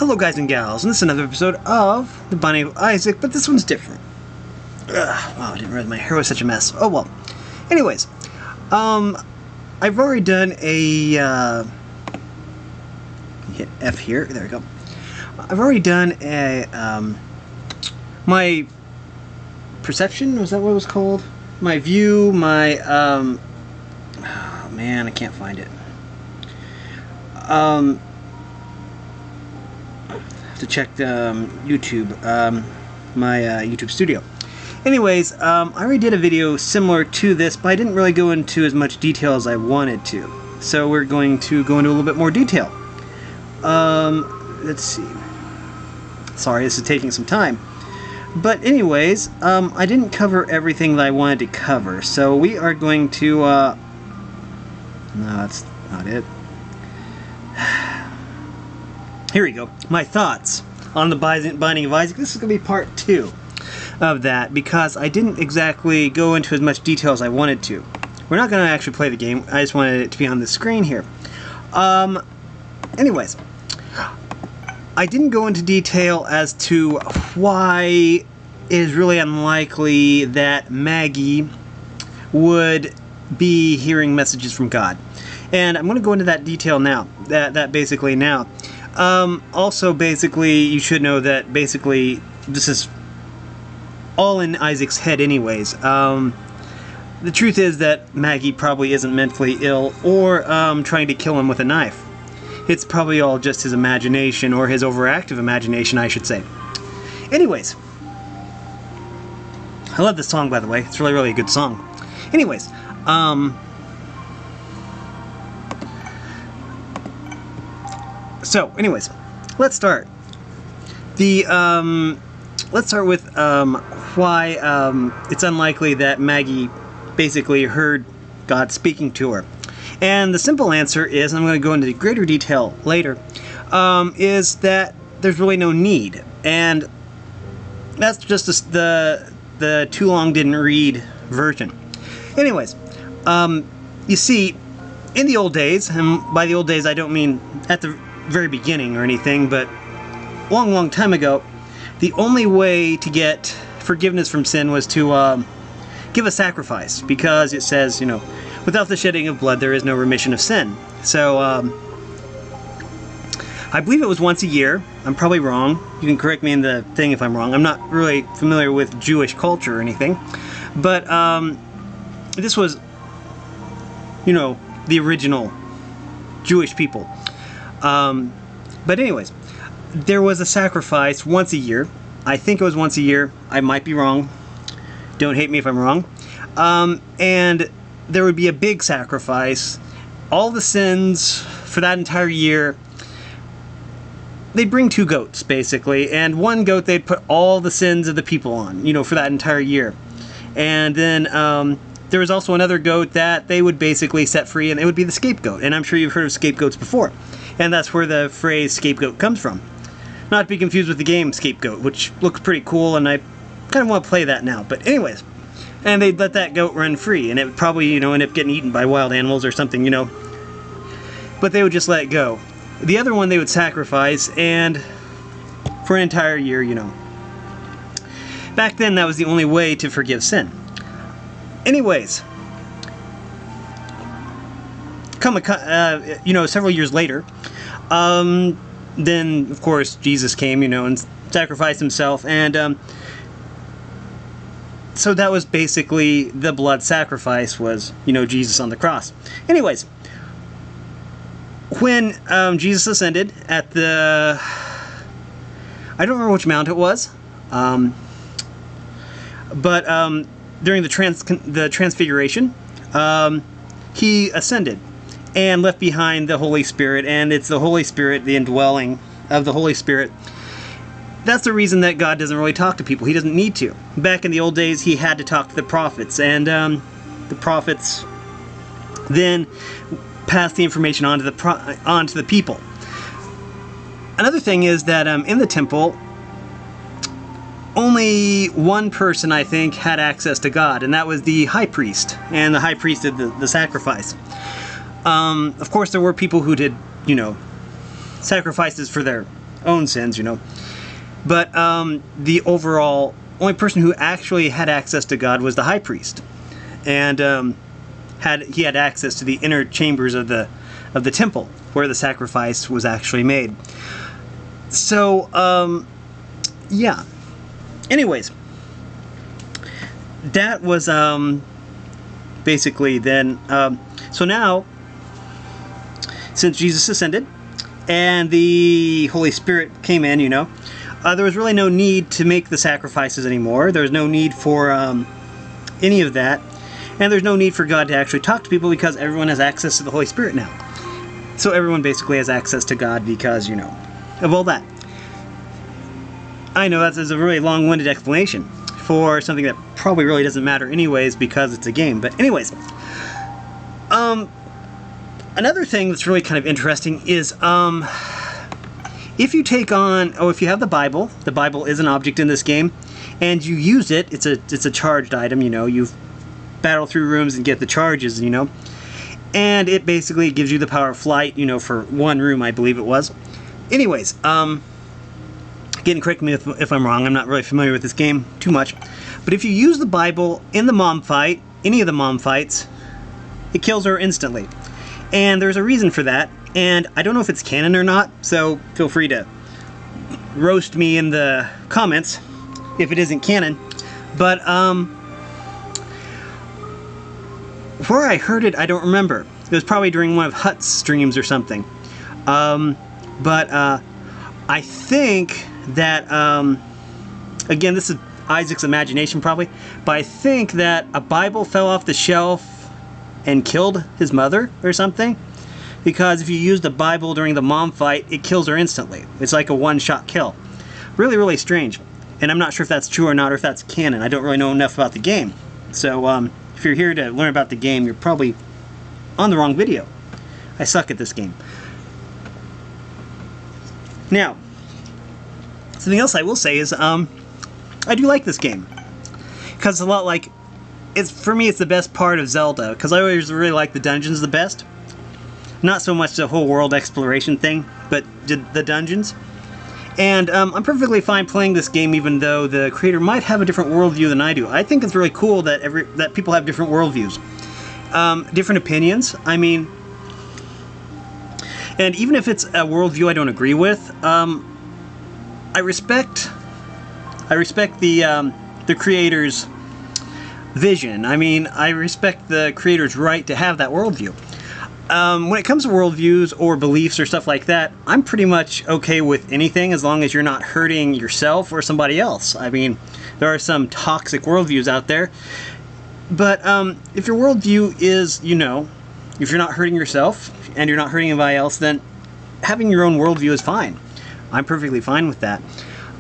Hello guys and gals, and this is another episode of The Binding of Isaac, but this one's different. Wow, I didn't realize my hair was such a mess. Oh well. Anyways, I've already done a, hit F here, there we go. I've already done a, my perception, was that what it was called? My view, my, oh man, I can't find it. To check YouTube, my YouTube studio. Anyways, I already did a video similar to this, but I didn't really go into as much detail as I wanted to. So we're going to go into a little bit more detail. Let's see. Sorry, this is taking some time. But anyways, I didn't cover everything that I wanted to cover. So we are going to, no, that's not it. Here we go. My thoughts on the Binding of Isaac. This is going to be part 2 of that because I didn't exactly go into as much detail as I wanted to. We're not going to actually play the game. I just wanted it to be on the screen here. Anyways, I didn't go into detail as to why it is really unlikely that Maggie would be hearing messages from God. And I'm going to go into that detail now. That basically now. Also, basically, you should know that basically this is all in Isaac's head anyways. The truth is that Maggie probably isn't mentally ill or trying to kill him with a knife. It's probably all just his imagination, or his overactive imagination, I should say. Anyways, I love this song, by the way. It's really, really a good song. Anyways, so, anyways, let's start. Let's start with why it's unlikely that Maggie basically heard God speaking to her. And the simple answer is, and I'm going to go into greater detail later, is that there's really no need. And that's just the too long didn't read version. Anyways, you see, in the old days, and by the old days I don't mean at the very beginning or anything, but long time ago, the only way to get forgiveness from sin was to give a sacrifice, because it says, you know, without the shedding of blood there is no remission of sin. So I believe it was once a year. I'm probably wrong. You can correct me in the thing if I'm wrong. I'm not really familiar with Jewish culture or anything, but this was, you know, the original Jewish people. But anyways, there was a sacrifice once a year. I think it was once a year. I might be wrong. Don't hate me if I'm wrong. And there would be a big sacrifice. All the sins for that entire year. They'd bring 2 goats, basically. And one goat they'd put all the sins of the people on, you know, for that entire year. And then there was also another goat that they would basically set free, and it would be the scapegoat. And I'm sure you've heard of scapegoats before. And that's where the phrase scapegoat comes from. Not to be confused with the game Scapegoat, which looks pretty cool, and I kind of want to play that now. But anyways, and they'd let that goat run free, and it would probably, you know, end up getting eaten by wild animals or something, you know. But they would just let it go. The other one they would sacrifice, and for an entire year, you know. Back then, that was the only way to forgive sin. Anyways, you know, several years later, then of course Jesus came, you know, and sacrificed himself, and so that was basically the blood sacrifice, was, you know, Jesus on the cross. Anyways, when Jesus ascended at the, I don't remember which mount it was, but during the transfiguration, he ascended and left behind the Holy Spirit, and it's the Holy Spirit, the indwelling of the Holy Spirit. That's the reason that God doesn't really talk to people. He doesn't need to. Back in the old days, he had to talk to the prophets, and the prophets then passed the information onto the people. Another thing is that in the temple, only one person, I think, had access to God, and that was the high priest, and the high priest did the sacrifice. Of course, there were people who did, you know, sacrifices for their own sins, you know. But the overall only person who actually had access to God was the high priest, and he had access to the inner chambers of the temple where the sacrifice was actually made. So yeah. Anyways, that was basically then. So now, since Jesus ascended and the Holy Spirit came in, you know, there was really no need to make the sacrifices anymore. There was no need for any of that. And there's no need for God to actually talk to people because everyone has access to the Holy Spirit now. So everyone basically has access to God because, you know, of all that. I know that's a really long-winded explanation for something that probably really doesn't matter anyways because it's a game. But anyways, another thing that's really kind of interesting is if you take on, if you have the Bible is an object in this game, and you use it, it's a charged item, you know, you battle through rooms and get the charges, you know, and it basically gives you the power of flight, you know, for one room, I believe it was. Anyways, again, correct me if I'm wrong, I'm not really familiar with this game too much, but if you use the Bible in the mom fight, any of the mom fights, it kills her instantly. And there's a reason for that, and I don't know if it's canon or not, so feel free to roast me in the comments if it isn't canon. But where I heard it, I don't remember. It was probably during one of Hut's streams or something. But I think that, again, this is Isaac's imagination probably, but I think that a Bible fell off the shelf and killed his mother or something, because if you use the Bible during the mom fight, it kills her instantly. It's like a one-shot kill. Really, really strange. And I'm not sure if that's true or not, or if that's canon. I don't really know enough about the game. So if you're here to learn about the game, you're probably on the wrong video. I suck at this game. Now, something else I will say is I do like this game, because it's a lot like, for me it's the best part of Zelda, because I always really like the dungeons the best. Not so much the whole world exploration thing, but the dungeons. And I'm perfectly fine playing this game even though the creator might have a different worldview than I do. I think it's really cool that that people have different worldviews. Different opinions, I mean, and even if it's a worldview I don't agree with, I respect the creator's vision. I mean, I respect the creator's right to have that worldview. When it comes to worldviews or beliefs or stuff like that, I'm pretty much okay with anything as long as you're not hurting yourself or somebody else. I mean, there are some toxic worldviews out there. But if your worldview is, you know, if you're not hurting yourself and you're not hurting anybody else, then having your own worldview is fine. I'm perfectly fine with that.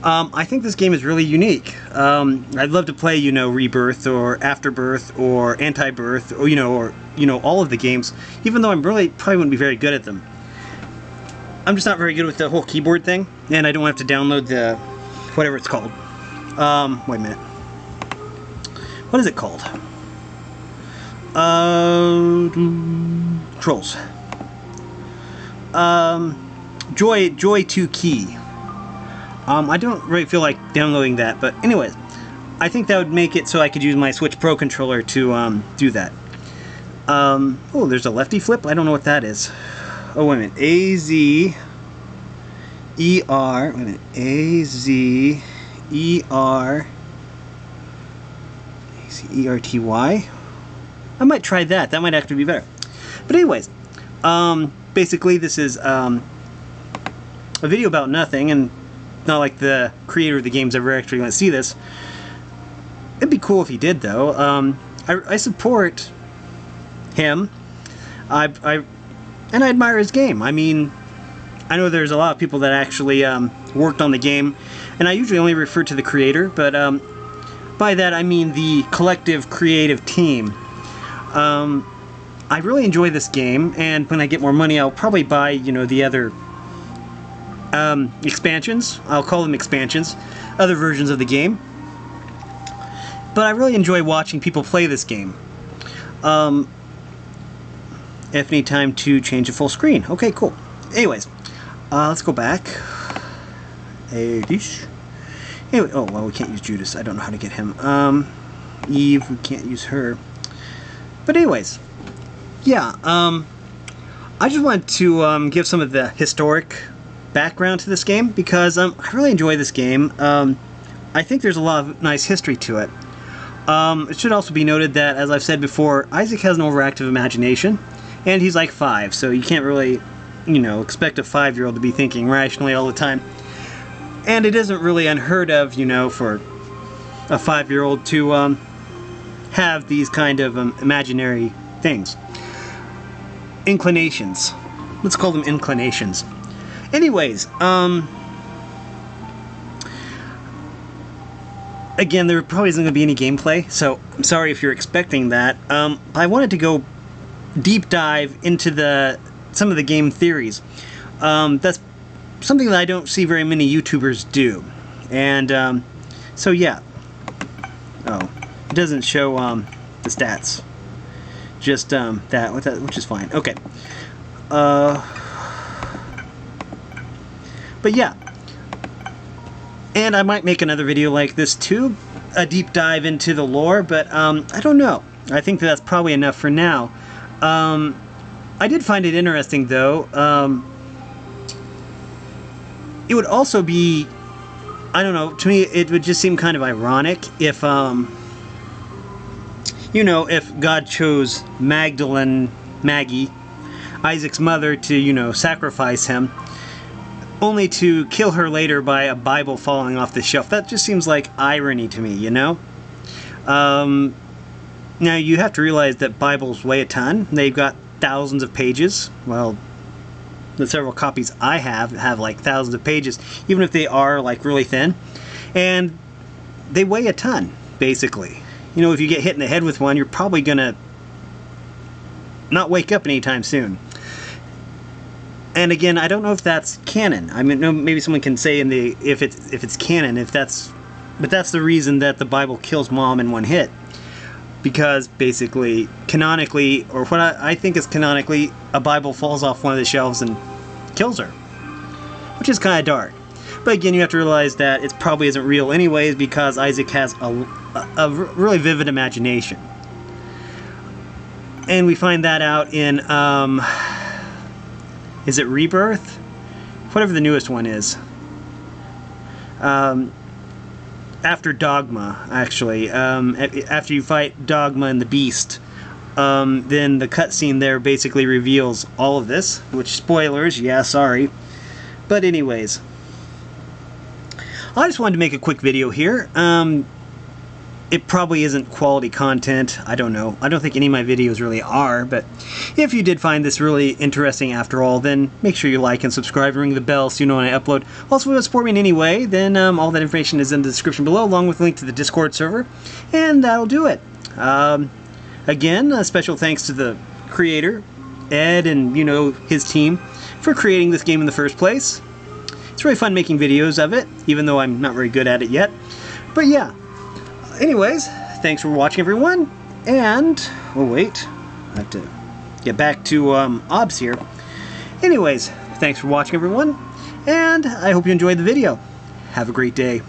I think this game is really unique. I'd love to play, you know, Rebirth or Afterbirth or Anti-Birth, or, you know, all of the games, even though I'm really probably wouldn't be very good at them. I'm just not very good with the whole keyboard thing, and I don't have to download the, whatever it's called. Wait a minute. What is it called? Trolls. Joy 2 Key. I don't really feel like downloading that, but anyways, I think that would make it so I could use my Switch Pro controller to do that. Oh, there's a lefty flip? I don't know what that is. Oh, wait a minute. A-Z-E-R. Wait a minute. A-Z-E-R. A-Z-E-R-T-Y. I might try that. That might actually be better. But anyways, basically this is a video about nothing, and not like the creator of the game's ever actually going to see this. It'd be cool if he did, though. I support him. And I admire his game. I mean, I know there's a lot of people that actually worked on the game, and I usually only refer to the creator, but by that I mean the collective creative team. I really enjoy this game, and when I get more money, I'll probably buy, you know, the other expansions. I'll call them expansions, other versions of the game. But I really enjoy watching people play this game. If any time to change to full screen. Okay, cool. Anyways, let's go back. Hades. Anyway, oh, well, we can't use Judas. I don't know how to get him. Eve, we can't use her. But anyways, yeah, I just wanted to give some of the historic background to this game because I really enjoy this game. I think there's a lot of nice history to it. It should also be noted that, as I've said before, Isaac has an overactive imagination, and he's like 5, so you can't really, you know, expect a 5-year-old to be thinking rationally all the time. And it isn't really unheard of, you know, for a 5-year-old to have these kind of imaginary things. Inclinations. Let's call them inclinations. Anyways, again, there probably isn't going to be any gameplay, so I'm sorry if you're expecting that. I wanted to go deep dive into some of the game theories. That's something that I don't see very many YouTubers do. And so yeah. Oh, it doesn't show the stats. Just that, which is fine. Okay. But yeah. And I might make another video like this too, a deep dive into the lore, but I don't know. I think that's probably enough for now. I did find it interesting though. It would also be, I don't know, to me it would just seem kind of ironic if, you know, if God chose Maggie, Isaac's mother, to, you know, sacrifice him, only to kill her later by a Bible falling off the shelf. That just seems like irony to me, you know? Now, you have to realize that Bibles weigh a ton. They've got thousands of pages. Well, the several copies I have like thousands of pages, even if they are like really thin. And they weigh a ton, basically. You know, if you get hit in the head with one, you're probably gonna not wake up anytime soon. And again, I don't know if that's canon. I mean, maybe someone can say if it's canon, but that's the reason that the Bible kills Mom in one hit. Because basically, canonically, or what I think is canonically, a Bible falls off one of the shelves and kills her. Which is kind of dark. But again, you have to realize that it probably isn't real anyways, because Isaac has a really vivid imagination. And we find that out in, is it Rebirth? Whatever the newest one is. After Dogma, actually. After you fight Dogma and the Beast, then the cutscene there basically reveals all of this. Which, spoilers, yeah, sorry. But anyways. I just wanted to make a quick video here. It probably isn't quality content. I don't know. I don't think any of my videos really are, but if you did find this really interesting after all, then make sure you like and subscribe and ring the bell so you know when I upload. Also, if you want to support me in any way, then all that information is in the description below, along with a link to the Discord server, and that'll do it. Again, a special thanks to the creator, Ed, and, you know, his team for creating this game in the first place. It's really fun making videos of it, even though I'm not very good at it yet. But yeah. Anyways, thanks for watching, everyone, and, oh wait, I have to get back to OBS here. Anyways, thanks for watching, everyone, and I hope you enjoyed the video. Have a great day.